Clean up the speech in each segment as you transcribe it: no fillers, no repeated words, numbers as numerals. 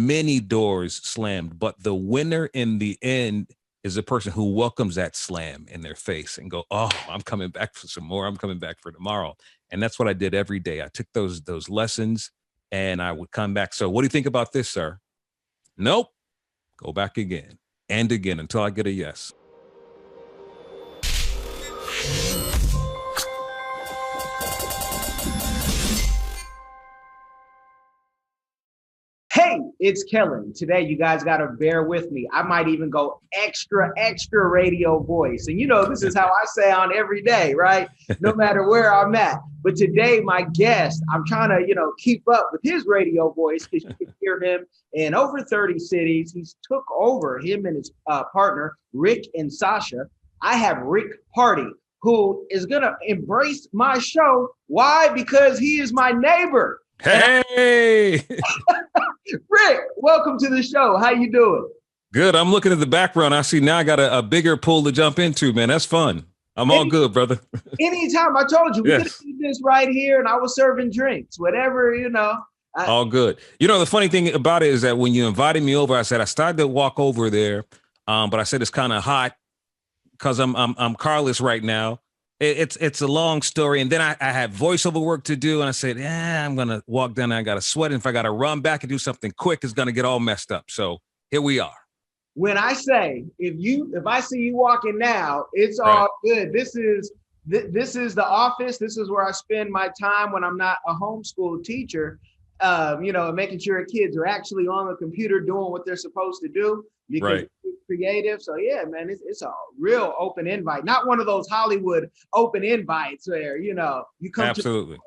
many doors slammed, but the winner in the end is the person who welcomes that slam in their face and go, oh, I'm coming back for some more. I'm coming back for tomorrow. And that's what I did every day. I took those lessons and I would come back. So what do you think about this, sir? Nope. Go back again and again until I get a yes. Hey, it's Kellen. Today, you guys got to bear with me. I might even go extra radio voice. And this is how I sound every day, right? No matter where I'm at. But today, my guest, I'm trying to, keep up with his radio voice because you can hear him in over 30 cities. He's took over, him and his partner, Rick and Sasha. I have Rick Party, who is going to embrace my show. Why? Because he is my neighbor. Hey! Rick, welcome to the show. How you doing? Good. I'm looking at the background. I see now I got a bigger pool to jump into, man. That's fun. I'm all good, brother. Anytime. I told you, we could do this right here, and I was serving drinks, whatever, all good. The funny thing about it is that when you invited me over, I said I started to walk over there, but I said it's kind of hot because I'm carless right now. It's a long story. And then I had voiceover work to do. And I said, I'm going to walk down and I got to sweat. And if I got to run back and do something quick, it's going to get all messed up. So here we are. When I say, if I see you walking now, it's all good. This is the office. This is where I spend my time when I'm not a homeschool teacher, making sure kids are actually on the computer doing what they're supposed to do. Because it's creative. So yeah, man, it's a real open invite. Not one of those Hollywood open invites where, you come absolutely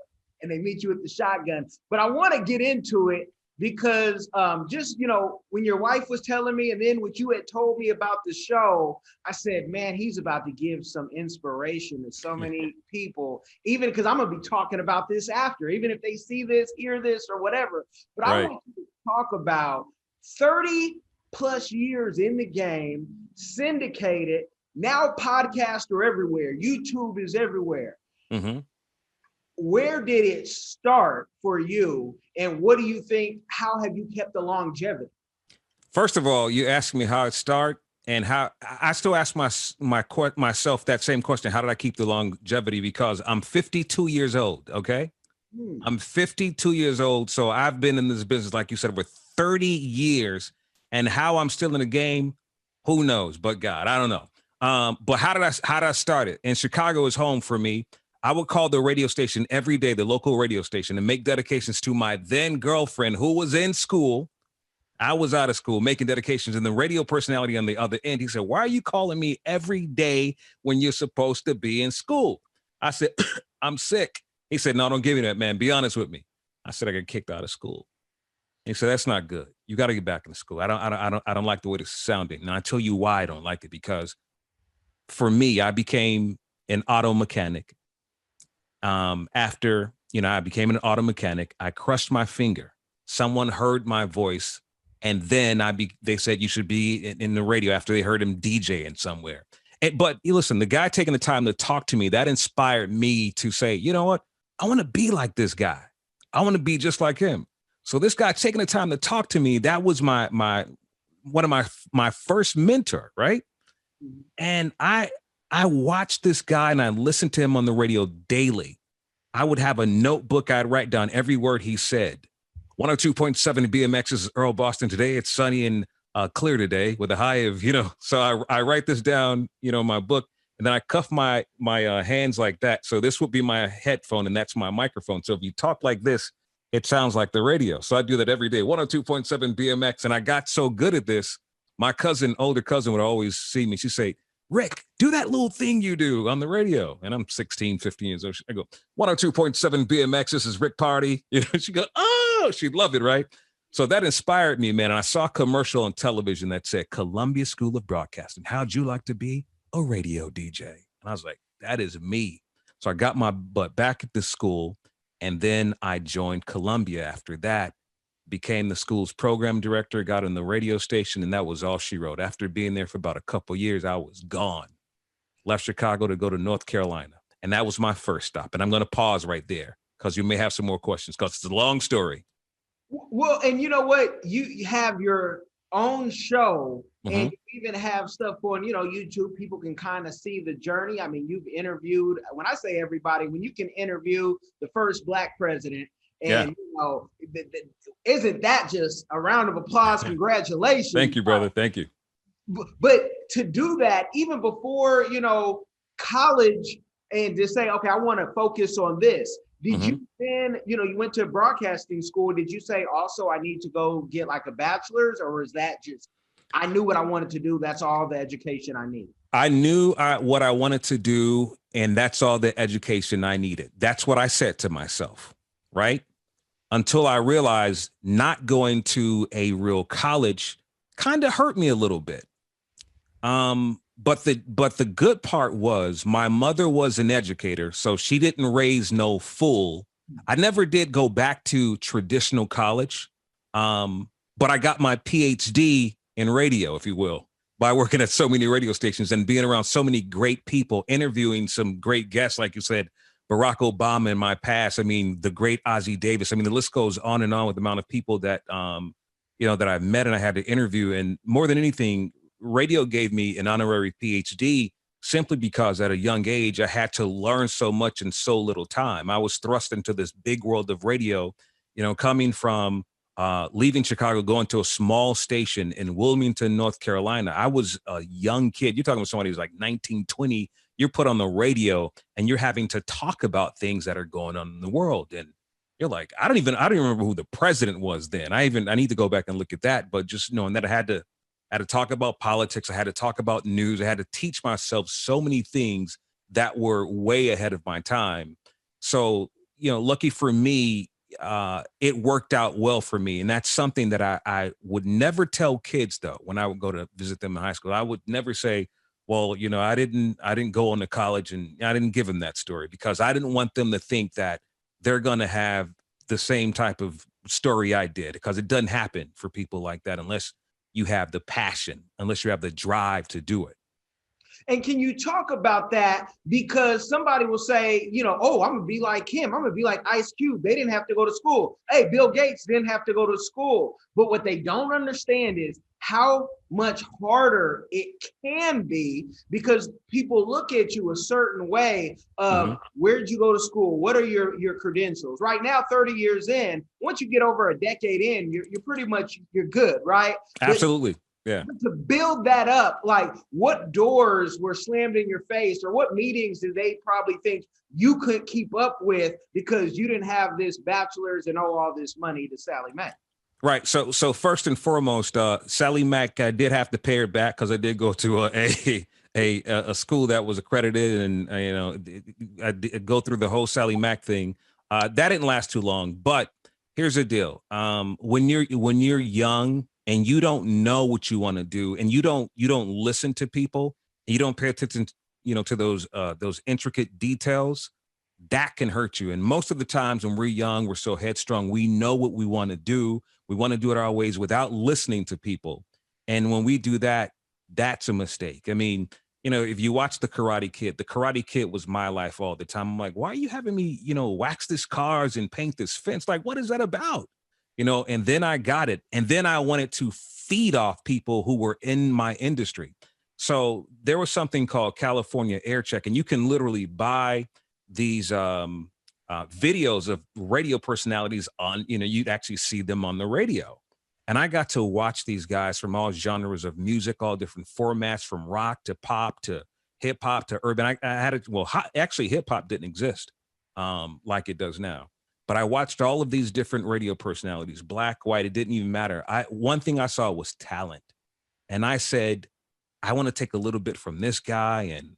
and they meet you with the shotgun. But I want to get into it because when your wife was telling me and then what you had told me about the show, I said, man, he's about to give some inspiration to so many people, even because I'm going to be talking about this after, even if they see this, hear this or whatever. But I want to talk about 30 plus years in the game, syndicated, now podcasts are everywhere. YouTube is everywhere. Mm-hmm. Where did it start for you? And what do you think, how have you kept the longevity? First of all, you asked me how it started and how I still ask myself that same question. How did I keep the longevity? Because I'm 52 years old. Okay. I'm 52 years old. So I've been in this business, like you said, for 30 years. And how I'm still in the game, who knows? But God, I don't know. But how did I start it? And Chicago is home for me. I would call the radio station every day, the local radio station, and make dedications to my then girlfriend who was in school. I was out of school making dedications, and the radio personality on the other end, he said, why are you calling me every day when you're supposed to be in school? I said, I'm sick. He said, no, don't give me that, man. Be honest with me. I said, I got kicked out of school. He said, that's not good. You got to get back into school. I don't like the way this is sounding. And I tell you why I don't like it, because for me, I became an auto mechanic. After, I became an auto mechanic, I crushed my finger. Someone heard my voice. And then they said you should be in the radio after they heard him DJing somewhere. But listen, the guy taking the time to talk to me, that inspired me to say, you know what? I want to be like this guy. I want to be just like him. So this guy taking the time to talk to me, that was one of my first mentor, right? And I watched this guy and I listened to him on the radio daily. I would have a notebook. I'd write down every word he said. 102.7 BMX, this is Earl Boston. Today it's sunny and clear today with a high of, so I write this down, in my book, and then I cuff my hands like that. So this would be my headphone and that's my microphone. So if you talk like this, it sounds like the radio. So I do that every day, 102.7 BMX. And I got so good at this, my older cousin would always see me. She'd say, Rick, do that little thing you do on the radio. And I'm 16, 15 years old. I go, 102.7 BMX, this is Rick Party. She'd go, oh, she'd love it, right? So that inspired me, man. And I saw a commercial on television that said, Columbia School of Broadcasting. How'd you like to be a radio DJ? And I was like, that is me. So I got my butt back at the school. And then I joined Columbia after that, became the school's program director, got in the radio station, and that was all she wrote. After being there for about a couple of years, I was gone. Left Chicago to go to North Carolina. And that was my first stop. And I'm going to pause right there because you may have some more questions because it's a long story. Well, and you know what? You have your own show, and Mhm. you even have stuff on, YouTube. People can kind of see the journey. I mean, you've interviewed, when I say everybody, when you can interview the first Black president, Yeah. and isn't that just a round of applause? Congratulations. Thank you, brother. Thank you. But to do that, even before, college, and to say, okay, I want to focus on this. Did Mhm. you then, you went to broadcasting school. Did you say also I need to go get like a bachelor's, or is that just, I knew what I wanted to do. That's all the education I need? I knew what I wanted to do, and that's all the education I needed. That's what I said to myself, right? Until I realized not going to a real college kind of hurt me a little bit. But the good part was my mother was an educator, so she didn't raise no fool. I never did go back to traditional college, but I got my PhD in radio, if you will, by working at so many radio stations and being around so many great people, interviewing some great guests, like you said, Barack Obama in my past. I mean, the great Ozzie Davis. I mean, the list goes on and on with the amount of people that that I've met and I had to interview. And more than anything, radio gave me an honorary PhD simply because at a young age, I had to learn so much in so little time. I was thrust into this big world of radio, coming from leaving Chicago, going to a small station in Wilmington, North Carolina. I was a young kid. You're talking about somebody who's like 19, 20. You're put on the radio and you're having to talk about things that are going on in the world. And you're like, I don't even remember who the president was then. I need to go back and look at that. But just knowing that I had to talk about politics. I had to talk about news. I had to teach myself so many things that were way ahead of my time. So, lucky for me, it worked out well for me. And that's something that I would never tell kids, though, when I would go to visit them in high school. I would never say, well, I didn't go on to college, and I didn't give them that story, because I didn't want them to think that they're going to have the same type of story I did, because it doesn't happen for people like that unless you have the passion, unless you have the drive to do it. And can you talk about that? Because somebody will say, oh, I'm going to be like him. I'm going to be like Ice Cube. They didn't have to go to school. Hey, Bill Gates didn't have to go to school. But what they don't understand is how much harder it can be, because people look at you a certain way of where'd you go to school? What are your credentials? Right now, 30 years in, once you get over a decade in, you're pretty much, you're good, right? Absolutely. Yeah. To build that up, like what doors were slammed in your face, or what meetings did they probably think you couldn't keep up with because you didn't have this bachelor's and all this money to Sally Mack? Right. So first and foremost, Sally Mack, I did have to pay her back because I did go to a school that was accredited, and I did go through the whole Sally Mack thing. That didn't last too long, but here's the deal: when you're young and you don't know what you want to do, and you don't listen to people, and you don't pay attention, to those intricate details, that can hurt you. And most of the times when we're young, we're so headstrong, we know what we want to do. We want to do it our ways without listening to people. And when we do that, that's a mistake. I mean, if you watch the Karate Kid was my life all the time. I'm like, why are you having me, wax this cars and paint this fence? Like, what is that about? And then I got it. And then I wanted to feed off people who were in my industry. So there was something called California Air Check, and you can literally buy these videos of radio personalities on, you'd actually see them on the radio. And I got to watch these guys from all genres of music, all different formats, from rock to pop to hip hop to urban. I had it. Well, actually, hip hop didn't exist like it does now. But I watched all of these different radio personalities, black, white, it didn't even matter. One thing I saw was talent. And I said, I want to take a little bit from this guy and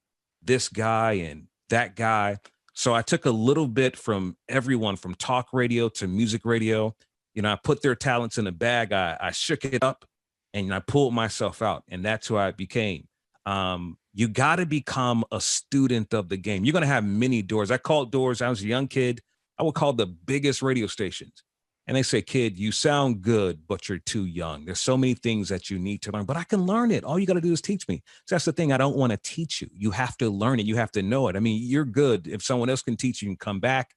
that guy. So I took a little bit from everyone, from talk radio to music radio. I put their talents in a bag. I shook it up and I pulled myself out. And that's who I became. You got to become a student of the game. You're going to have many doors. I called doors. I was a young kid. I would call the biggest radio stations. And they say, kid, you sound good, but you're too young. There's so many things that you need to learn, but I can learn it. All you got to do is teach me. So that's the thing. I don't want to teach you. You have to learn it. You have to know it. I mean, you're good. If someone else can teach you, you can come back.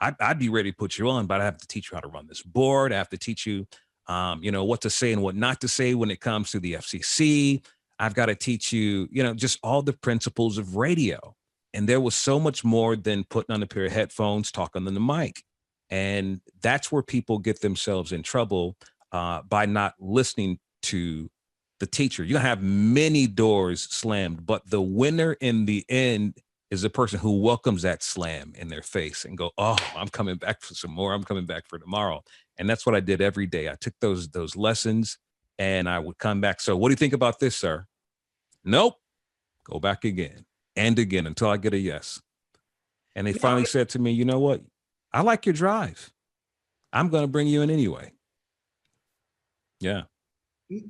I'd be ready to put you on, but I have to teach you how to run this board. I have to teach you, what to say and what not to say when it comes to the FCC. I've got to teach you, just all the principles of radio. And there was so much more than putting on a pair of headphones, talking on the mic. And that's where people get themselves in trouble by not listening to the teacher. You have many doors slammed, but the winner in the end is the person who welcomes that slam in their face and go, oh, I'm coming back for some more. I'm coming back for tomorrow. And that's what I did every day. I took those lessons and I would come back. So what do you think about this, sir? Nope. Go back again and again until I get a yes. And they finally said to me, you know what? I like your drive. I'm going to bring you in anyway. Yeah.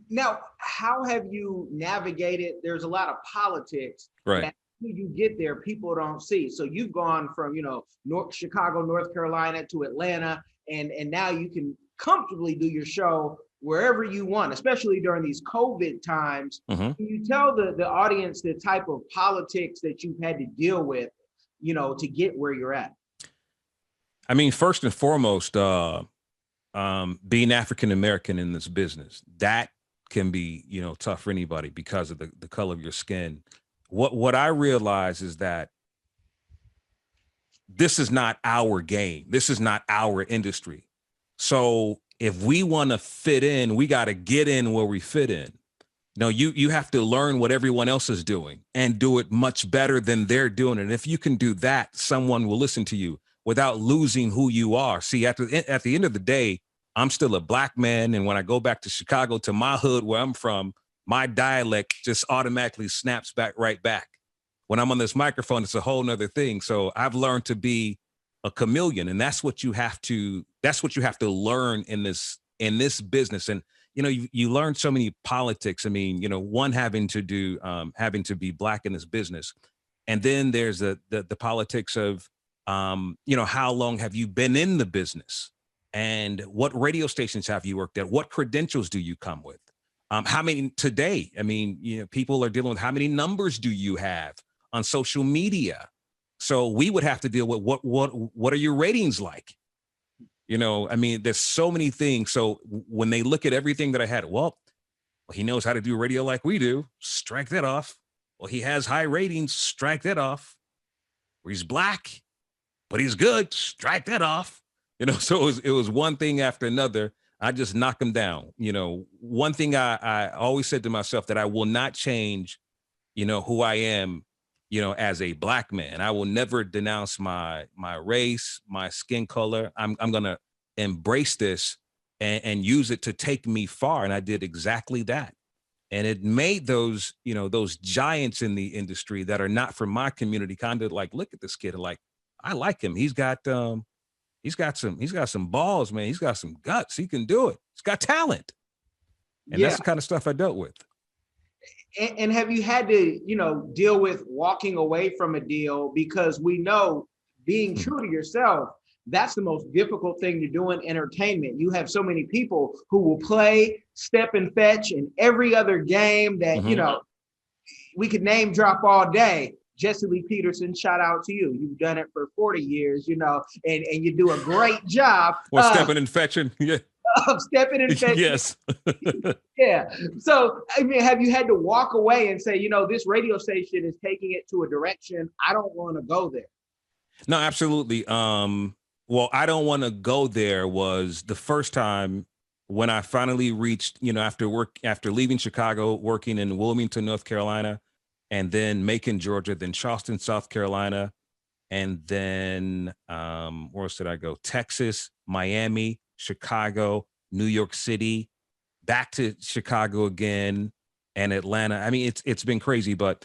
Now, how have you navigated? There's a lot of politics. Right. When you get there, people don't see. So you've gone from, Chicago, North Carolina to Atlanta, and now you can comfortably do your show wherever you want, especially during these COVID times. Mm-hmm. Can you tell the audience the type of politics that you've had to deal with, to get where you're at? I mean, first and foremost, being African-American in this business, that can be, tough for anybody because of the color of your skin. What I realize is that this is not our game. This is not our industry. So if we want to fit in, we got to get in where we fit in. You have to learn what everyone else is doing and do it much better than they're doing it. And if you can do that, someone will listen to you without losing who you are. See, at the end of the day, I'm still a black man. And when I go back to Chicago, to my hood where I'm from, my dialect just automatically snaps right back. When I'm on this microphone, it's a whole nother thing. So I've learned to be a chameleon, and that's what you have to learn in this business. And, you learn so many politics. I mean, one having to be black in this business. And then there's the politics of, how long have you been in the business? And what radio stations have you worked at? What credentials do you come with? How many today? I mean, people are dealing with how many numbers do you have on social media? So we would have to deal with what are your ratings like? I mean, there's so many things. So when they look at everything that I had, well, he knows how to do radio like we do. Strike that off. Well, he has high ratings. Strike that off. Or he's black, but he's good. Strike that off. So it was one thing after another. I just knock them down. One thing I always said to myself that I will not change, who I am, as a black man. I will never denounce my race, my skin color. I'm going to embrace this and use it to take me far. And I did exactly that. And it made those giants in the industry that are not from my community kind of like, look at this kid. Like, I like him. He's got some balls, man. He's got some guts. He can do it. He's got talent. And that's the kind of stuff I dealt with. And have you had to, deal with walking away from a deal? Because we know being true to yourself, that's the most difficult thing to do in entertainment. You have so many people who will play step and fetch in every other game that, we could name drop all day. Jesse Lee Peterson, shout out to you. You've done it for 40 years, and you do a great job. Well, stepping and fetching. Yeah. Of stepping and fetching. Yes. Yeah. So, I mean, have you had to walk away and say, this radio station is taking it to a direction I don't want to go there? No, absolutely. Well, I don't want to go there was the first time when I finally reached, after leaving Chicago, working in Wilmington, North Carolina, and then Macon, Georgia, then Charleston, South Carolina, and then where else did I go? Texas, Miami, Chicago, New York City, back to Chicago again, and Atlanta. I mean, it's been crazy, but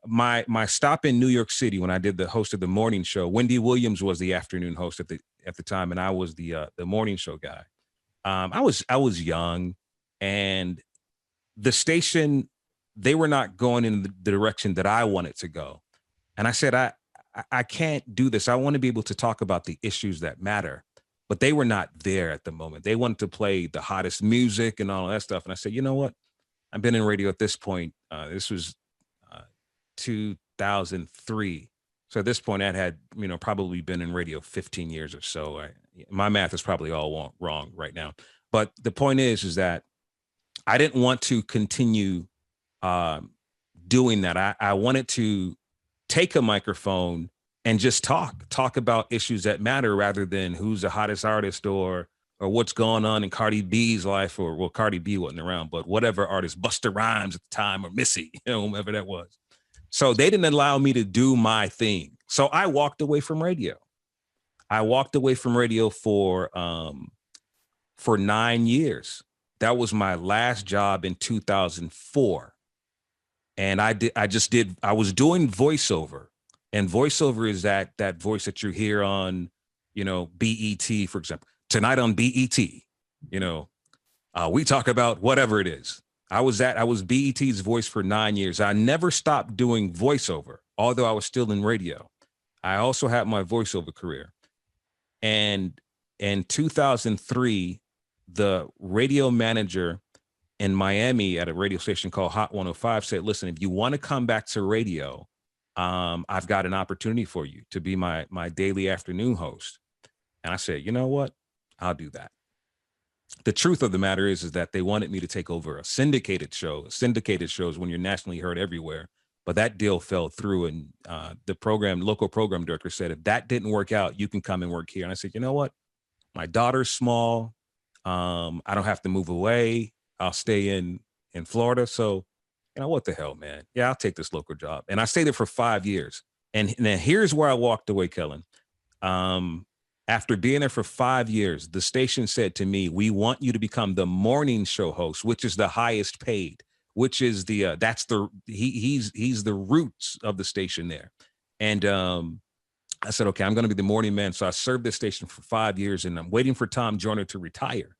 my stop in New York City when I did the host of the morning show, Wendy Williams was the afternoon host at the time, and I was the morning show guy. I was young, and the station, they were not going in the direction that I wanted to go. And I said, I can't do this. I want to be able to talk about the issues that matter, but they were not there at the moment. They wanted to play the hottest music and all that stuff. And I said, you know what? I've been in radio at this point. This was 2003. So at this point, I had, probably been in radio 15 years or so. My math is probably all wrong right now. But the point is that I didn't want to continue doing that. I wanted to take a microphone and just talk about issues that matter rather than who's the hottest artist or what's going on in Cardi B's life, or well, Cardi B wasn't around, but whatever artist, Busta Rhymes at the time, or Missy, whomever that was. So they didn't allow me to do my thing. So I walked away from radio. I walked away from radio for 9 years. That was my last job in 2004. And I was doing voiceover, and voiceover is that voice that you hear on, BET, for example. Tonight on BET, we talk about whatever it is. I was BET's voice for 9 years. I never stopped doing voiceover, although I was still in radio. I also had my voiceover career. And in 2003, the radio manager in Miami at a radio station called Hot 105 said, listen, if you want to come back to radio, I've got an opportunity for you to be my daily afternoon host. And I said, you know what? I'll do that. The truth of the matter is that they wanted me to take over a syndicated show. A syndicated show is when you're nationally heard everywhere. But that deal fell through, and the local program director said, if that didn't work out, you can come and work here. And I said, you know what? My daughter's small. I don't have to move away. I'll stay in Florida. So, what the hell, man? Yeah, I'll take this local job. And I stayed there for 5 years. And then here's where I walked away, Kellen. After being there for 5 years, the station said to me, we want you to become the morning show host, which is the highest paid, which is he's the roots of the station there. And I said, okay, I'm going to be the morning man. So I served this station for 5 years, and I'm waiting for Tom Joyner to retire.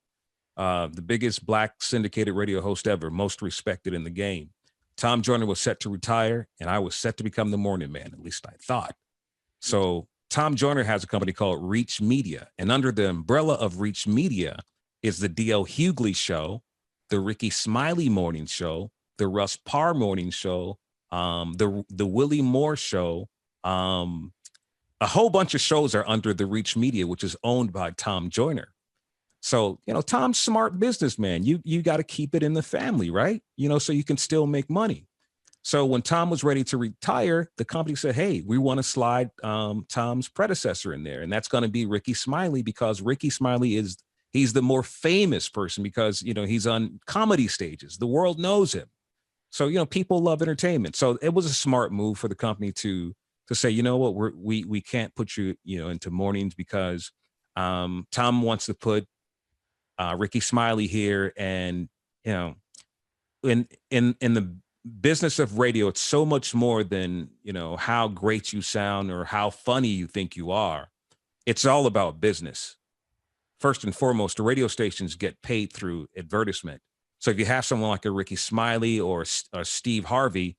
The biggest Black syndicated radio host ever, most respected in the game. Tom Joyner was set to retire, and I was set to become the morning man, at least I thought. So Tom Joyner has a company called Reach Media, and under the umbrella of Reach Media is the D.L. Hughley Show, the Ricky Smiley Morning Show, the Russ Parr Morning Show, the Willie Moore Show. A whole bunch of shows are under the Reach Media, which is owned by Tom Joyner. So, Tom's smart businessman. You got to keep it in the family, right? So you can still make money. So when Tom was ready to retire, the company said, hey, we want to slide Tom's predecessor in there. And that's going to be Ricky Smiley, because Ricky Smiley he's the more famous person because, he's on comedy stages. The world knows him. So, people love entertainment. So it was a smart move for the company to say, you know what, we can't put you, into mornings because Tom wants to put Ricky Smiley here. And, in the business of radio, it's so much more than, how great you sound or how funny you think you are. It's all about business. First and foremost, the radio stations get paid through advertisement. So if you have someone like a Ricky Smiley or Steve Harvey,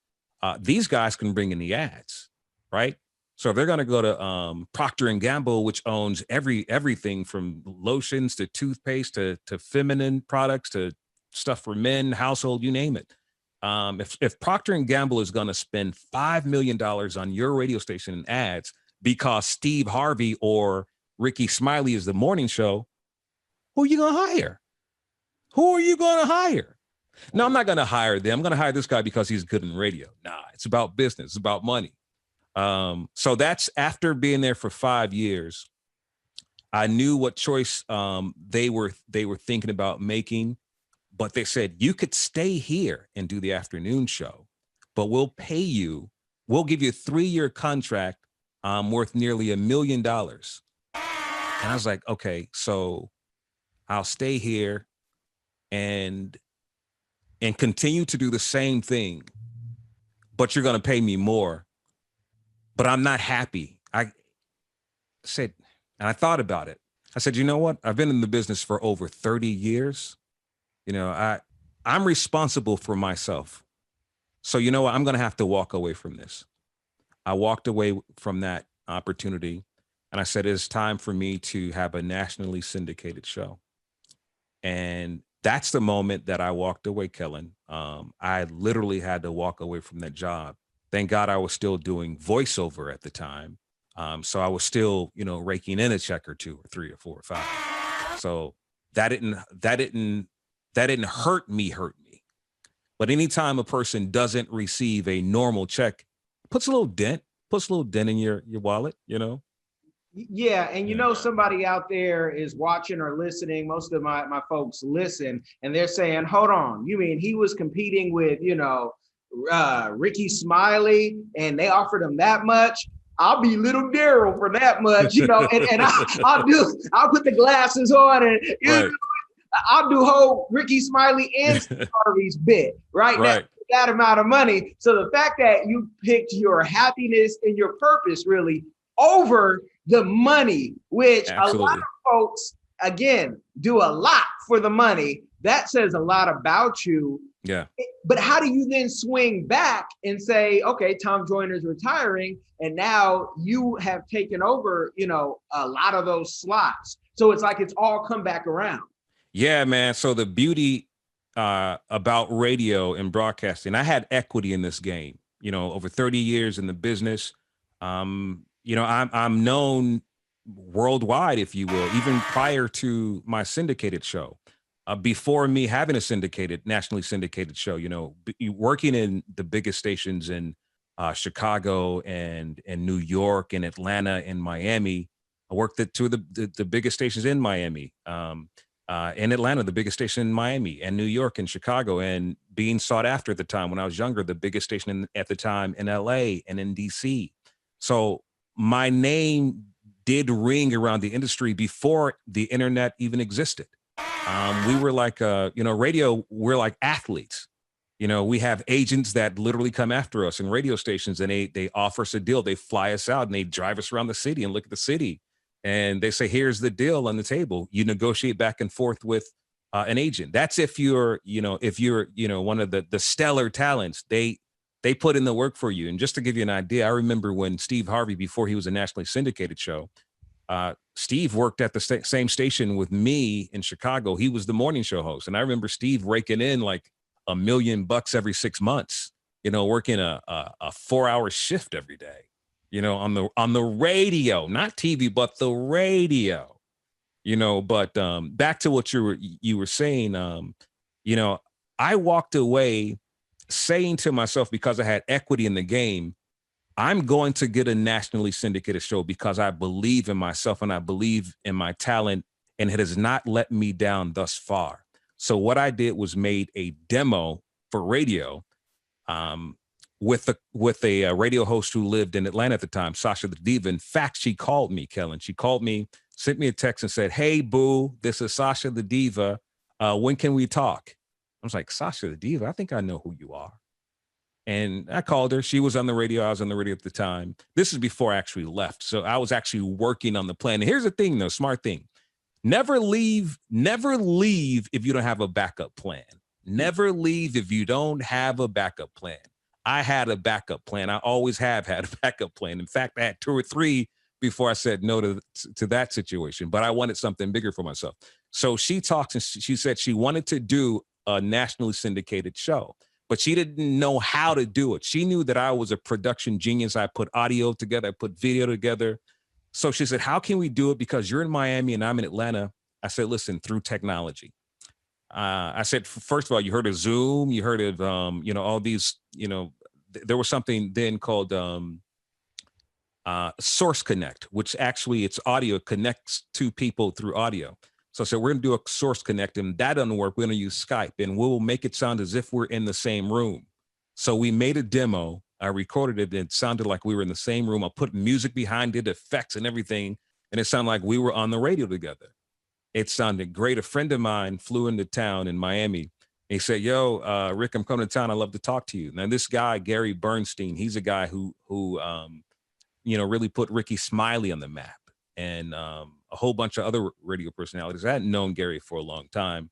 these guys can bring in the ads, right? So if they're going to go to Procter & Gamble, which owns everything from lotions to toothpaste to feminine products to stuff for men, household, you name it. If Procter & Gamble is going to spend $5 million on your radio station in ads because Steve Harvey or Ricky Smiley is the morning show, who are you going to hire? Who are you going to hire? No, I'm not going to hire them. I'm going to hire this guy because he's good in radio. Nah, it's about business. It's about money. So that's after being there for 5 years. I knew what choice they were thinking about making, but they said, you could stay here and do the afternoon show, but we'll pay you. We'll give you a 3-year contract worth nearly $1 million. And I was like, okay, so I'll stay here and continue to do the same thing, but you're going to pay me more. But I'm not happy. I said, and I thought about it. I said, you know what? I've been in the business for over 30 years. I'm responsible for myself. So you know what? I'm going to have to walk away from this. I walked away from that opportunity, and I said, it's time for me to have a nationally syndicated show. And that's the moment that I walked away, Kellen. I literally had to walk away from that job. Thank God I was still doing voiceover at the time. So I was still, raking in a check or two or three or four or five. So that didn't hurt me. But anytime a person doesn't receive a normal check, puts a little dent in your wallet, Yeah, and somebody out there is watching or listening. Most of my folks listen, and they're saying, "Hold on, you mean he was competing with Ricky Smiley, and they offered him that much? I'll be Little Daryl for that much, and I'll put the glasses on, and Right. I'll do whole Ricky Smiley and Steve Harvey's bit right now." That amount of money. So the fact that you picked your happiness and your purpose really over the money, which Absolutely. A lot of folks, again, do a lot for the money, that says a lot about you. Yeah. But how do you then swing back and say, okay, Tom Joyner's retiring, and now you have taken over, a lot of those slots. So it's like it's all come back around. Yeah, man. So the beauty about radio and broadcasting, I had equity in this game, over 30 years in the business. I'm known worldwide, if you will, even prior to my syndicated show. Before me having a nationally syndicated show, working in the biggest stations in Chicago and New York and Atlanta and Miami. I worked at two of the biggest stations in Miami. In Atlanta, the biggest station in Miami, and New York and Chicago, and being sought after at the time when I was younger, the biggest station at the time in LA and in DC. So my name did ring around the industry before the internet even existed. We were like, radio, we're like athletes. We have agents that literally come after us in radio stations, and they offer us a deal. They fly us out and they drive us around the city and look at the city. And they say, here's the deal on the table. You negotiate back and forth with an agent. That's if you're one of the stellar talents. They put in the work for you. And just to give you an idea, I remember when Steve Harvey, before he was a nationally syndicated show, Steve worked at the same station with me in Chicago. He was the morning show host. And I remember Steve raking in like $1 million every 6 months, working a 4-hour shift every day. On the radio, not TV, but the radio, but back to what you were saying, I walked away saying to myself, because I had equity in the game, I'm going to get a nationally syndicated show because I believe in myself and I believe in my talent, and it has not let me down thus far. So what I did was made a demo for radio, with a radio host who lived in Atlanta at the time, Sasha the Diva. In fact, she called me, Kellen. She called me, sent me a text and said, "Hey, boo, this is Sasha the Diva. When can we talk?" I was like, "Sasha the Diva? I think I know who you are." And I called her. She was on the radio. I was on the radio at the time. This is before I actually left. So I was actually working on the plan. And here's the thing, though, smart thing. Never leave if you don't have a backup plan. Never leave if you don't have a backup plan. I had a backup plan. I always have had a backup plan. In fact, I had 2 or 3 before I said no to that situation, but I wanted something bigger for myself. So she talks and she said she wanted to do a nationally syndicated show, but she didn't know how to do it. She knew that I was a production genius. I put audio together, I put video together. So she said, "How can we do it? Because you're in Miami and I'm in Atlanta." I said, "Listen, through technology." I said, first of all, you heard of Zoom, you heard of, all these, there was something then called Source Connect, which actually it's audio, connects two people through audio. So I said, we're going to do a Source Connect, and that doesn't work. We're going to use Skype, and we'll make it sound as if we're in the same room. So we made a demo. I recorded it. And it sounded like we were in the same room. I put music behind it, effects and everything, and it sounded like we were on the radio together. It sounded great. A friend of mine flew into town in Miami. He said, "Yo, Rick, I'm coming to town. I'd love to talk to you." Now, this guy, Gary Bernstein, he's a guy who really put Ricky Smiley on the map, and a whole bunch of other radio personalities. I hadn't known Gary for a long time.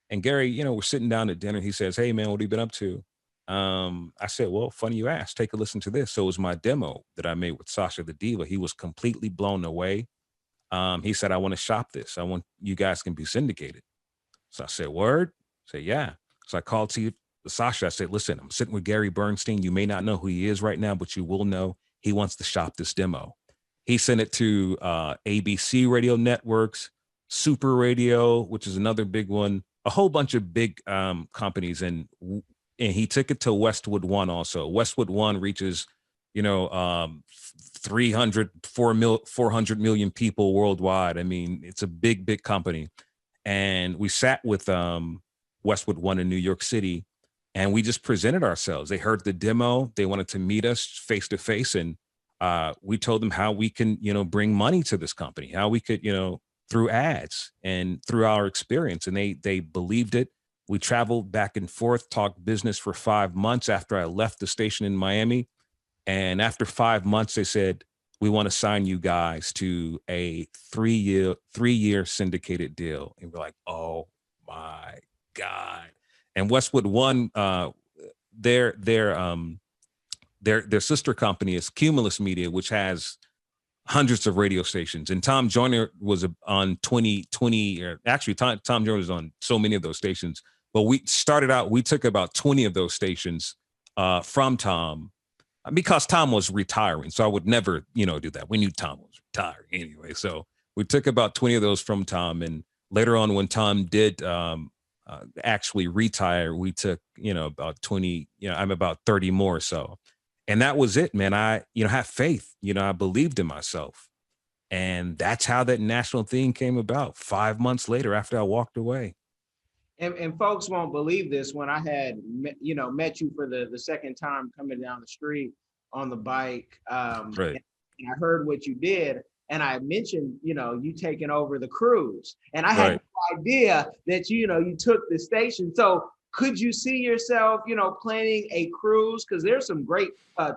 And Gary, we're sitting down at dinner. He says, "Hey, man, what have you been up to?" I said, "Well, funny you asked. Take a listen to this." So it was my demo that I made with Sasha the Diva. He was completely blown away. He said, "I want to shop this. I want you guys can be syndicated." So I said, "Word?" I said, "Yeah." So I called Sasha, I said, listen, I'm sitting with Gary Bernstein. You may not know who he is right now, but you will know he wants to shop this demo. He sent it to ABC radio networks, Super Radio, which is another big one, a whole bunch of big companies. And he took it to Westwood One also. Westwood One reaches, 400 million people worldwide. I mean, it's a big, big company. And we sat with Westwood One in New York City, and we just presented ourselves. They heard the demo. They wanted to meet us face to face. And we told them how we can, bring money to this company, how we could, through ads and through our experience. And they believed it. We traveled back and forth, talked business for 5 months after I left the station in Miami. And after 5 months, they said, we want to sign you guys to a three-year syndicated deal. And we're like, oh my God. And Westwood One, their sister company is Cumulus Media, which has hundreds of radio stations. And Tom Joyner was on 20, or actually Tom Joyner was on so many of those stations. But we took about 20 of those stations from Tom, because Tom was retiring. So I would never, do that. We knew Tom was retiring anyway. So we took about 20 of those from Tom. And later on, when Tom did actually retire, we took, about 20, I'm about 30 more. So, and that was it, man. I, have faith, I believed in myself. And that's how that national thing came about 5 months later after I walked away. And folks won't believe this. When I had, met you for the second time coming down the street on the bike, right. and I heard what you did, and I mentioned, you taking over the cruise, and I had no idea that, you took the station. So could you see yourself, planning a cruise? Because there's some great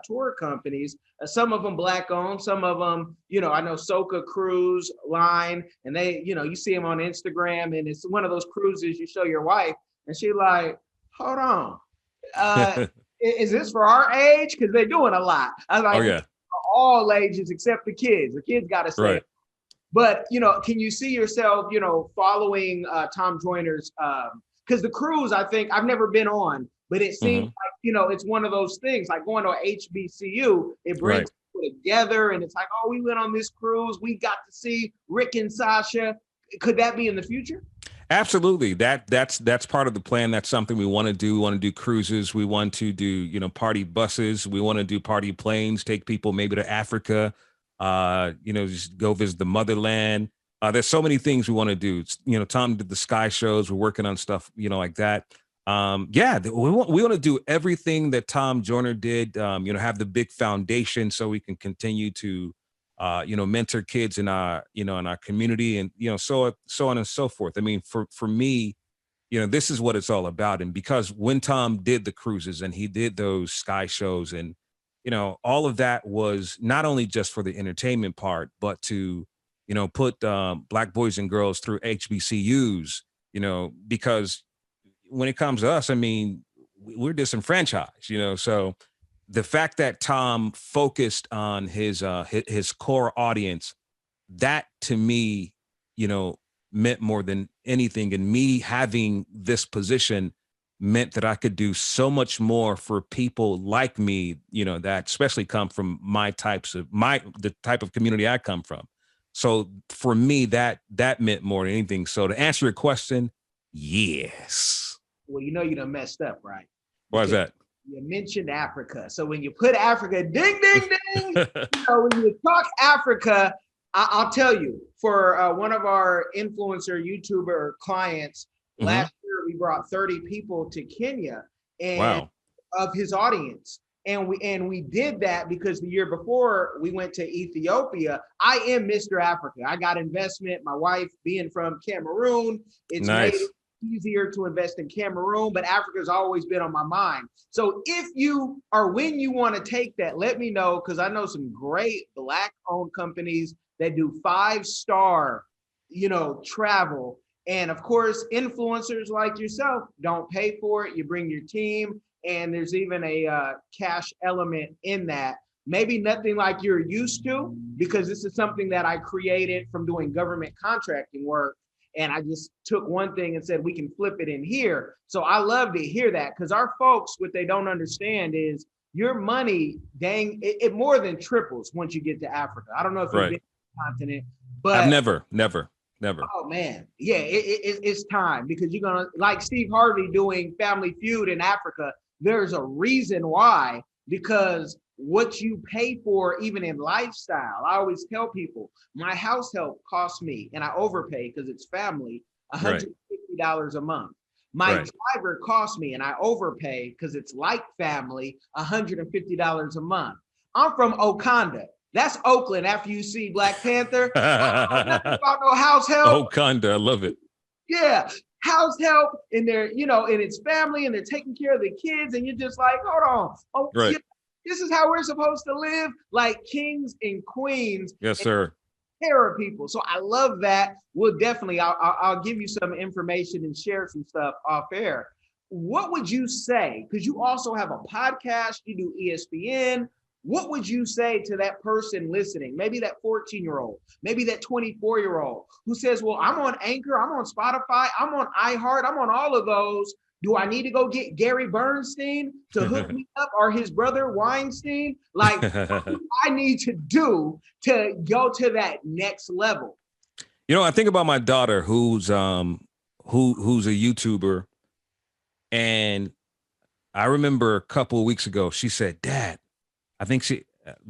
tour companies, some of them Black owned, some of them, I know Soka Cruise Line, and they, you see them on Instagram, and it's one of those cruises you show your wife, and she like, hold on, is this for our age? Because they're doing a lot. I was like, oh, yeah. All ages except the kids. The kids got to stay. Right. But, can you see yourself, following Tom Joyner's, because the cruise, I think I've never been on, but it seems like, it's one of those things like going to a HBCU, it brings people together, and it's like, oh, we went on this cruise. We got to see Rick and Sasha. Could that be in the future? Absolutely. That's part of the plan. That's something we want to do. We want to do cruises. We want to do, party buses. We want to do party planes, take people maybe to Africa, just go visit the motherland. There's so many things we want to do. Tom did the sky shows. We're working on stuff, like that. We want to do everything that Tom Joyner did, have the big foundation so we can continue to, mentor kids in our, in our community, and, so on and so forth. I mean, for me, this is what it's all about. And because when Tom did the cruises and he did those sky shows, and, all of that was not only just for the entertainment part, but to, put Black boys and girls through HBCUs, because when it comes to us, I mean, we're disenfranchised, so the fact that Tom focused on his core audience, that to me, meant more than anything. And me having this position meant that I could do so much more for people like me, that especially come from the type of community I come from. So for me, that meant more than anything. So to answer your question, yes. Well, you done messed up, right? Why is that? You mentioned Africa. So when you put Africa, ding, ding, ding, when you talk Africa, I'll tell you, for one of our influencer YouTuber clients, last year we brought 30 people to Kenya, and of his audience. And we did that because the year before we went to Ethiopia. I am Mr. Africa. I got investment. My wife being from Cameroon, it's nice. made it easier to invest in Cameroon, but Africa's always been on my mind. So if you or when you want to take that, let me know, because I know some great Black-owned companies that do 5-star, travel. And of course, influencers like yourself don't pay for it. You bring your team, and there's even a cash element in that. Maybe nothing like you're used to, because this is something that I created from doing government contracting work. and I just took one thing and said, we can flip it in here. So I love to hear that, because our folks, what they don't understand is your money, dang, it more than triples once you get to Africa. I don't know if you've been to the continent, but I've never. Oh man, yeah, it's time, because you're gonna, like Steve Harvey doing Family Feud in Africa. There's a reason why, because what you pay for, even in lifestyle, I always tell people, my house help costs me, and I overpay because it's family, $150 a month. My driver costs me, and I overpay because it's like family, $150 a month. I'm from Okanda. That's Oakland after you see Black Panther. I don't know nothing about no house help. Okanda, I love it. Yeah, house help, and they're, and it's family, and they're taking care of the kids, and you're just like, hold on. Oh, this is how we're supposed to live, like kings and queens. Yes, sir. Care of people. So I love that. We'll definitely, I'll give you some information and share some stuff off air. What would you say? Because you also have a podcast, you do ESPN. What would you say to that person listening? Maybe that 14-year-old, maybe that 24-year-old who says, well, I'm on Anchor, I'm on Spotify, I'm on iHeart, I'm on all of those. Do I need to go get Gary Bernstein to hook me up, or his brother Weinstein? Like, what do I need to do to go to that next level? I think about my daughter who's a YouTuber. And I remember a couple of weeks ago, she said, Dad, I think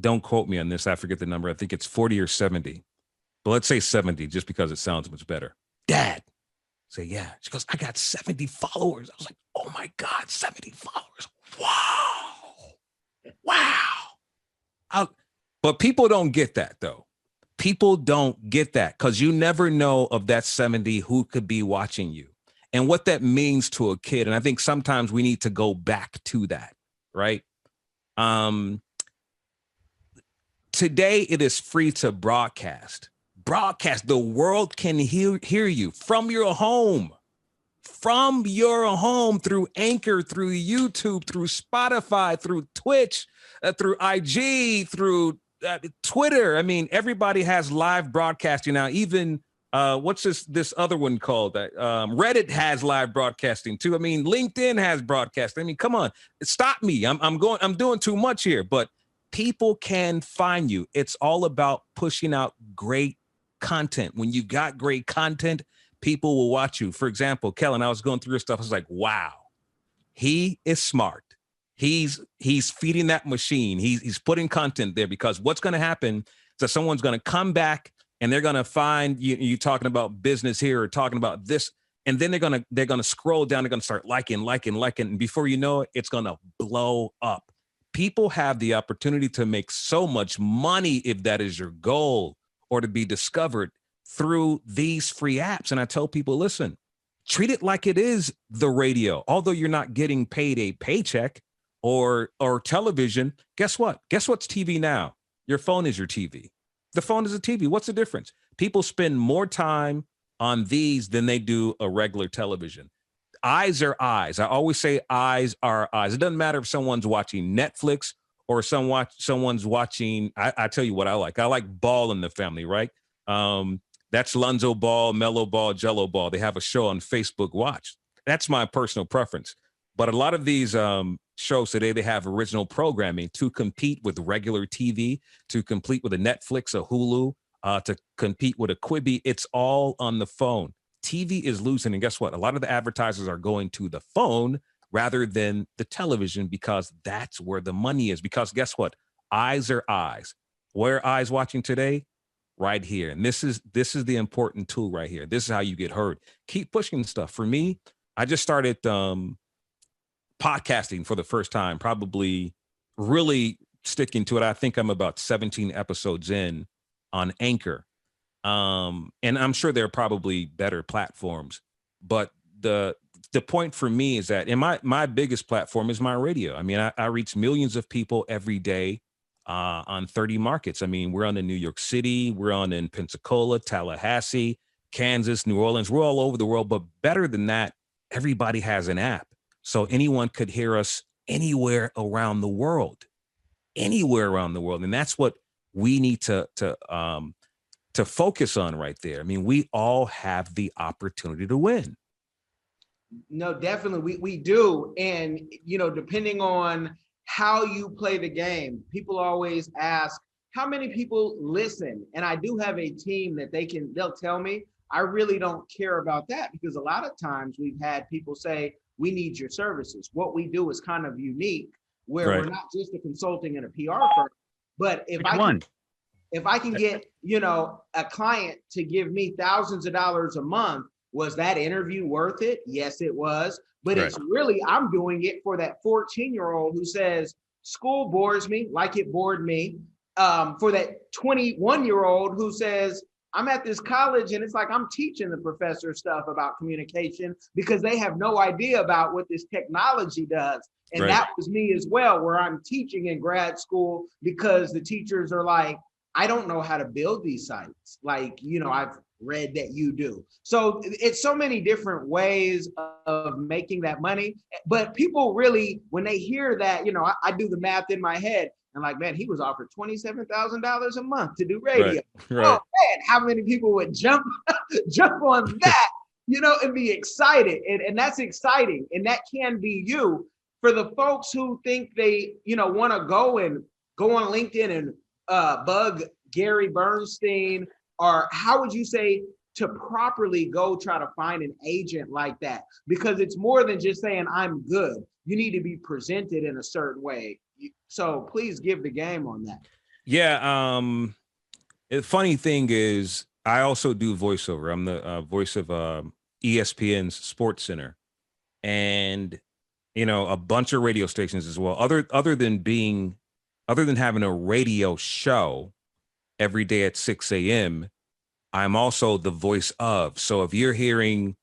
don't quote me on this, I forget the number. I think it's 40 or 70. But let's say 70, just because it sounds much better. Dad. Say, yeah. She goes, I got 70 followers. I was like, oh my God, 70 followers. Wow. But people don't get that, though. People don't get that, because you never know of that 70 who could be watching you and what that means to a kid. And I think sometimes we need to go back to that, right? Today, it is free to broadcast. The world can hear you from your home, through Anchor, through YouTube, through Spotify, through Twitch, through IG, through Twitter. I mean, everybody has live broadcasting now. Even what's this other one called? Reddit has live broadcasting too. I mean, LinkedIn has broadcasting. I mean, come on, stop me. I'm doing too much here, but people can find you. It's all about pushing out great content. When you got great content, people will watch you. For example, Kellen, I was going through your stuff. I was like, wow, he is smart. He's feeding that machine. He's putting content there, because what's going to happen is that someone's going to come back and they're going to find you talking about business here or talking about this. And then they're going to scroll down. They're going to start liking. And before you know it, it's going to blow up. People have the opportunity to make so much money if that is your goal, or to be discovered through these free apps. And I tell people, listen, treat it like it is the radio. Although you're not getting paid a paycheck or television, guess what? Guess what's TV now? Your phone is your TV. The phone is a TV. What's the difference? People spend more time on these than they do a regular television. Eyes are eyes. I always say eyes are eyes. It doesn't matter if someone's watching Netflix or someone's watching. I tell you what I like. I like Ball in the Family, right? That's Lonzo Ball, Mellow Ball, Jello Ball. They have a show on Facebook Watch. That's my personal preference. But a lot of these shows today, they have original programming to compete with regular TV, to compete with a Netflix, a Hulu, to compete with a Quibi. It's all on the phone. TV is losing. And guess what? A lot of the advertisers are going to the phone rather than the television, because that's where the money is. Because guess what? Eyes are eyes. Where are eyes watching today? Right here. And this is the important tool right here. This is how you get heard. Keep pushing stuff. For me, I just started podcasting for the first time, probably really sticking to it. I think I'm about 17 episodes in on Anchor. And I'm sure there are probably better platforms, but the point for me is that, and my biggest platform is my radio. I mean, I reach millions of people every day on 30 markets. I mean, we're on in New York City, we're on in Pensacola, Tallahassee, Kansas, New Orleans. We're all over the world, but better than that, everybody has an app. So anyone could hear us anywhere around the world. And that's what we need to to focus on right there. I mean, we all have the opportunity to win. No, definitely we do. And, you know, depending on how you play the game, people always ask, how many people listen? And I do have a team that they'll tell me. I really don't care about that, because a lot of times we've had people say, we need your services. What we do is kind of unique, where Right. we're not just a consulting and a PR firm, but if I can get, you know, a client to give me thousands of dollars a month, was that interview worth it? Yes, it was. But Right. it's really, I'm doing it for that 14-year-old who says, school bores me like it bored me. For that 21-year-old who says, I'm at this college and it's like I'm teaching the professor stuff about communication because they have no idea about what this technology does. And Right. that was me as well, where I'm teaching in grad school because the teachers are like, I don't know how to build these sites. Like, you know, I've read that you do. So it's so many different ways of making that money. But people really, when they hear that, you know, I do the math in my head and like, man, he was offered $27,000 a month to do radio. Right. Oh man, how many people would jump on that, you know, and be excited. And that's exciting. And that can be you. For the folks who think they, you know, want to go on LinkedIn and bug Gary Bernstein, or how would you say to properly go try to find an agent like that? Because it's more than just saying I'm good. You need to be presented in a certain way. So please give the game on that. Yeah. The funny thing is, I also do voiceover. I'm the voice of ESPN's Sports Center, and you know, a bunch of radio stations as well. Other than having a radio show every day at 6 a.m., I'm also the voice of. So if you're hearing,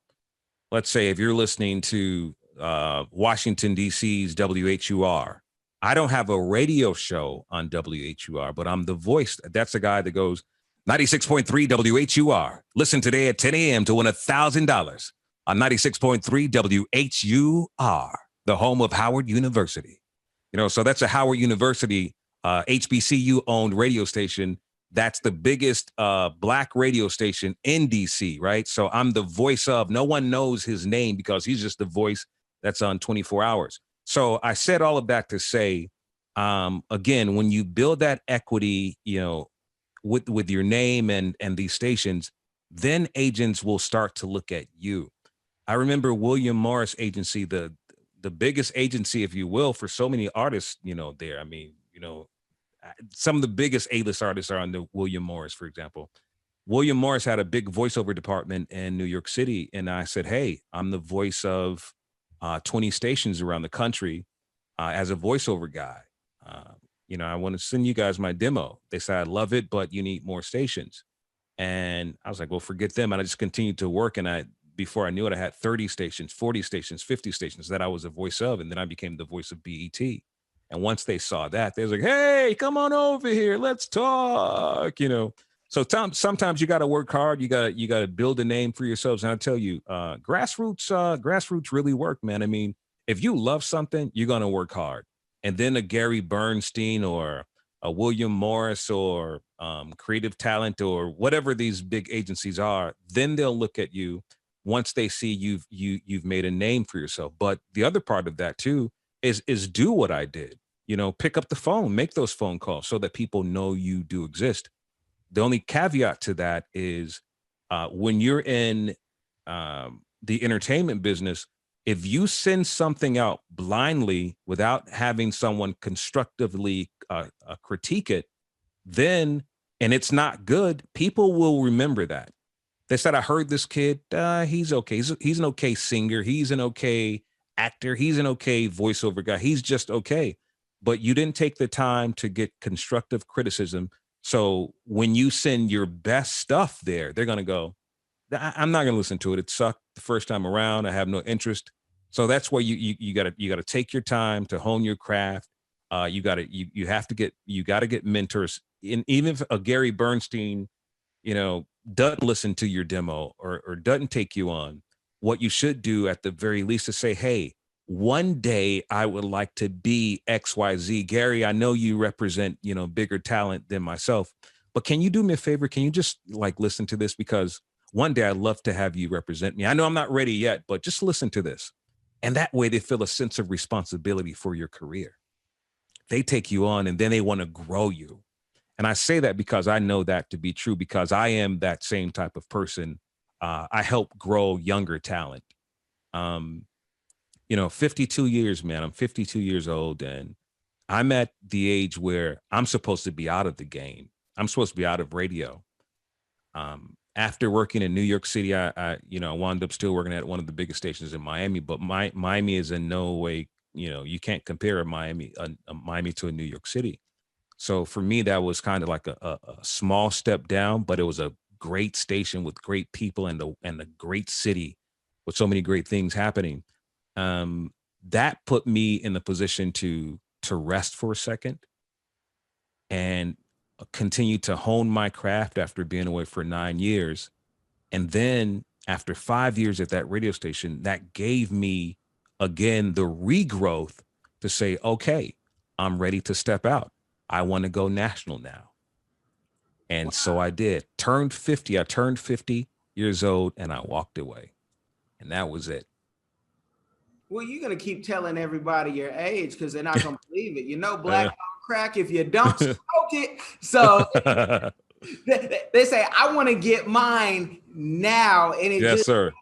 let's say, if you're listening to Washington, D.C.'s WHUR, I don't have a radio show on WHUR, but I'm the voice. That's the guy that goes 96.3 WHUR. Listen today at 10 a.m. to win $1,000 on 96.3 WHUR, the home of Howard University. You know, so that's a Howard University, HBCU-owned radio station. That's the biggest Black radio station in DC, right? So I'm the voice of. No one knows his name because he's just the voice that's on 24 hours. So I said all of that to say, again, when you build that equity, you know, with your name and these stations, then agents will start to look at you. I remember William Morris Agency, the biggest agency, if you will, for so many artists, you know, there. I mean, you know, some of the biggest A-list artists are on the William Morris, for example. William Morris had a big voiceover department in New York City. And I said, hey, I'm the voice of 20 stations around the country as a voiceover guy. You know, I want to send you guys my demo. They said, I love it, but you need more stations. And I was like, well, forget them. And I just continued to work. And before I knew it, I had 30 stations, 40 stations, 50 stations that I was a voice of. And then I became the voice of BET. And once they saw that, they was like, hey, come on over here. Let's talk, you know. So sometimes you got to work hard. You got to build a name for yourselves. And I tell you, grassroots really work, man. I mean, if you love something, you're going to work hard. And then a Gary Bernstein or a William Morris or Creative Talent or whatever these big agencies are, then they'll look at you once they see you've made a name for yourself. But the other part of that too is do what I did. You know, pick up the phone, make those phone calls so that people know you do exist. The only caveat to that is when you're in the entertainment business, if you send something out blindly without having someone constructively critique it, then, and it's not good, people will remember that. They said, I heard this kid, he's okay. He's an okay singer. He's an okay actor. He's an okay voiceover guy. He's just okay. But you didn't take the time to get constructive criticism. So when you send your best stuff there, they're going to go, I'm not going to listen to it. It sucked the first time around. I have no interest. So that's why you got to take your time to hone your craft. You got to get mentors. And even if a Gary Bernstein, you know, doesn't listen to your demo or doesn't take you on, what you should do at the very least is say, hey, one day I would like to be XYZ. Gary, I know you represent, you know, bigger talent than myself. But can you do me a favor? Can you just like listen to this? Because one day I'd love to have you represent me. I know I'm not ready yet, but just listen to this. And that way they feel a sense of responsibility for your career. They take you on and then they want to grow you. And I say that because I know that to be true, because I am that same type of person. I help grow younger talent. 52 years, man, I'm 52 years old, and I'm at the age where I'm supposed to be out of the game. I'm supposed to be out of radio. After working in New York City, I wound up still working at one of the biggest stations in Miami, but Miami is in no way, you can't compare Miami to a New York City. So for me, that was kind of like a small step down, but it was a great station with great people and a great city with so many great things happening. That put me in the position to rest for a second and continue to hone my craft after being away for 9 years. And then after 5 years at that radio station, that gave me, again, the regrowth to say, okay, I'm ready to step out. I want to go national now. And so I did. I turned 50 years old, and I walked away. And that was it. Well, you're going to keep telling everybody your age because they're not going to believe it. Black don't crack if you don't smoke it. So they say, I want to get mine now. And yes, sir.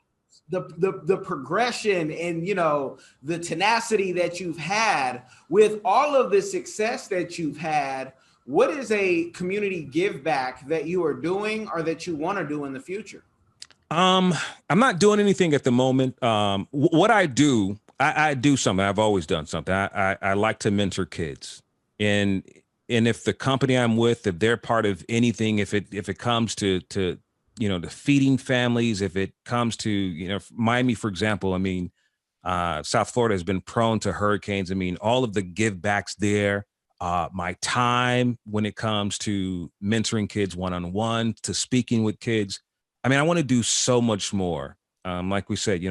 The progression and, the tenacity that you've had with all of the success that you've had. What is a community give back that you are doing or that you want to do in the future? I'm not doing anything at the moment. What I do, I do something. I've always done something. I like to mentor kids, and if the company I'm with, if they're part of anything, if it comes to to feeding families, if it comes to Miami, for example, South Florida has been prone to hurricanes. All of the give backs there. My time when it comes to mentoring kids one-on-one, to speaking with kids. I want to do so much more. Like we said,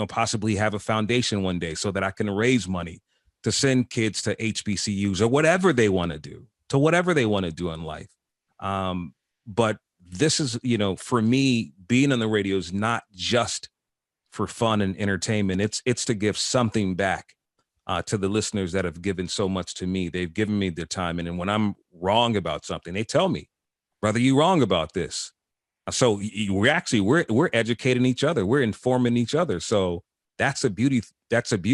possibly have a foundation one day so that I can raise money to send kids to HBCUs or whatever they want to do, in life. But this is, for me, being on the radio is not just for fun and entertainment. It's to give something back to the listeners that have given so much to me. They've given me their time. And then when I'm wrong about something, they tell me, brother, you wrong about this. So we're educating each other. We're informing each other. So that's the beauty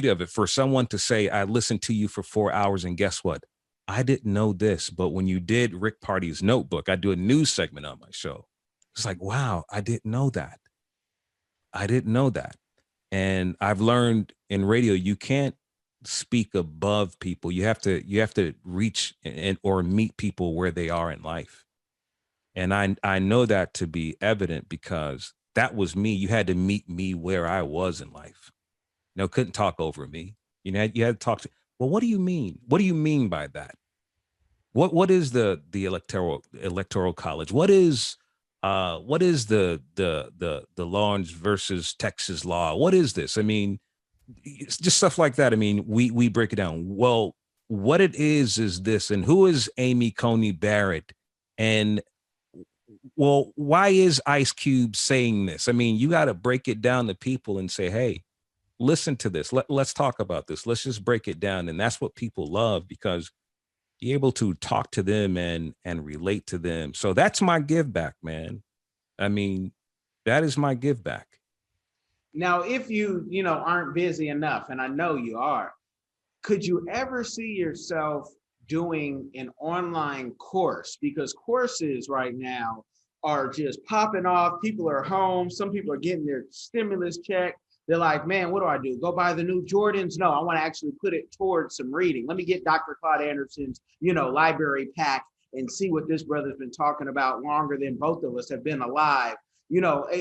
of it. For someone to say, I listened to you for 4 hours and guess what? I didn't know this, but when you did Rick Party's Notebook, I do a news segment on my show. It's like, wow, I didn't know that. And I've learned in radio, you can't speak above people. You have to reach or meet people where they are in life. And I know that to be evident because that was me. You had to meet me where I was in life. Couldn't talk over me. You had to talk to, well, what do you mean? What do you mean by that? What is the electoral college? What is the Lawrence versus Texas law? What is this? It's just stuff like that. We break it down. Well, what it is this, and who is Amy Coney Barrett? And well, why is Ice Cube saying this? You got to break it down to people and say, hey, listen to this. Let's talk about this. Let's just break it down. And that's what people love, because you're able to talk to them and relate to them. So that's my give back, man. That is my give back. Now, if you aren't busy enough, and I know you are, could you ever see yourself doing an online course? Because courses right now are just popping off. People are home. Some people are getting their stimulus check. They're like, man, what do I do? Go buy the new Jordans? No, I want to actually put it towards some reading. Let me get Dr. Claude Anderson's, library pack and see what this brother's been talking about longer than both of us have been alive.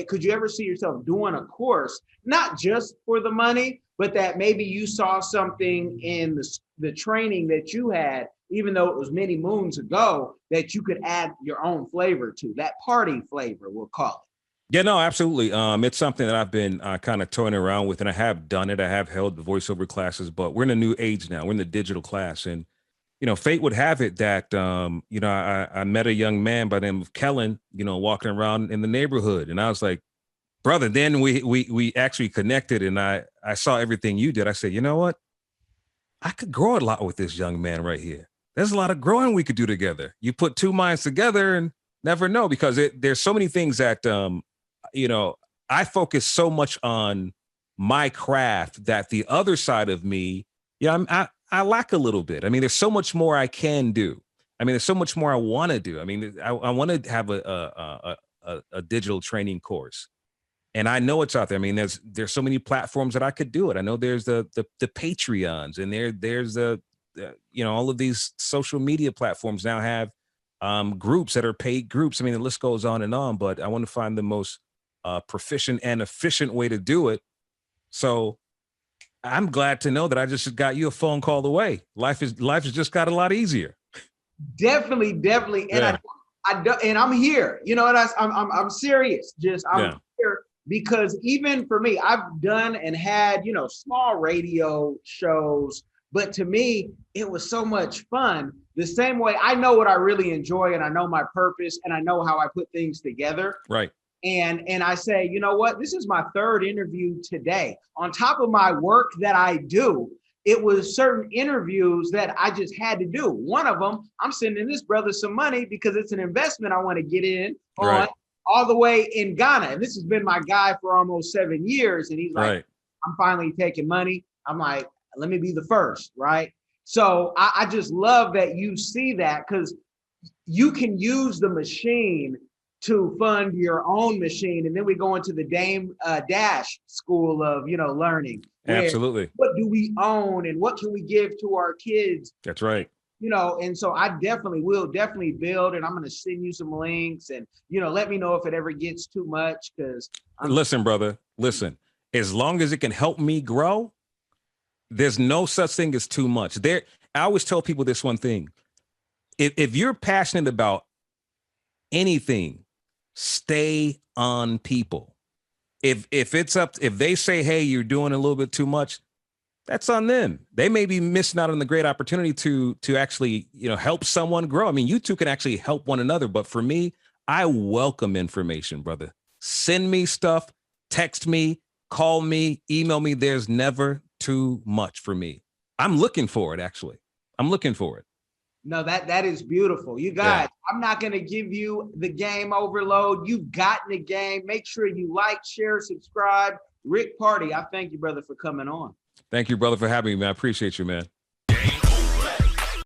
Could you ever see yourself doing a course, not just for the money, but that maybe you saw something in the training that you had, even though it was many moons ago, that you could add your own flavor to, that party flavor, we'll call it? Yeah, no, absolutely. It's something that I've been kind of toying around with, and I have done it. I have held the voiceover classes, but we're in a new age now. We're in the digital class. And, fate would have it that, I met a young man by the name of Kellen, walking around in the neighborhood. And I was like, brother, then we actually connected, and I saw everything you did. I said, you know what? I could grow a lot with this young man right here. There's a lot of growing we could do together. You put two minds together and never know, because there's so many things that, I focus so much on my craft that the other side of me, I lack a little bit. I mean, there's so much more I can do. I mean, there's so much more I want to do. I mean, I want to have a digital training course. And I know it's out there. I mean, there's so many platforms that I could do it. I know there's the Patreons, and there's all of these social media platforms now have groups that are paid groups. I mean, the list goes on and on, but I want to find the most proficient and efficient way to do it. So I'm glad to know that I just got you a phone call away. Life has just got a lot easier. Definitely. And and I'm here. I'm serious. I'm here because even for me, I've done and had, small radio shows, but to me, it was so much fun. The same way I know what I really enjoy, and I know my purpose, and I know how I put things together. Right. And I say, you know what? This is my third interview today. On top of my work that I do, it was certain interviews that I just had to do. One of them, I'm sending this brother some money because it's an investment I want to get in on all the way in Ghana. And this has been my guy for almost 7 years. And he's like, I'm finally taking money. I'm like, let me be the first, right? So I just love that you see that, because you can use the machine to fund your own machine. And then we go into the Dash school of, learning. Absolutely. What do we own and what can we give to our kids? That's right. And so I will definitely build, and I'm going to send you some links, and, let me know if it ever gets too much, because listen, brother, as long as it can help me grow, there's no such thing as too much. I always tell people this one thing. If you're passionate about anything, stay on people. If they say, hey, you're doing a little bit too much, that's on them. They may be missing out on the great opportunity to actually, help someone grow. I mean, you two can actually help one another. But for me, I welcome information, brother. Send me stuff, text me, call me, email me. There's never too much for me. I'm looking for it, actually. I'm looking for it. No, that is beautiful. You guys, I'm not going to give you the game overload. You've gotten the game. Make sure you like, share, subscribe. Rick Party, I thank you, brother, for coming on. Thank you, brother, for having me, man. I appreciate you, man.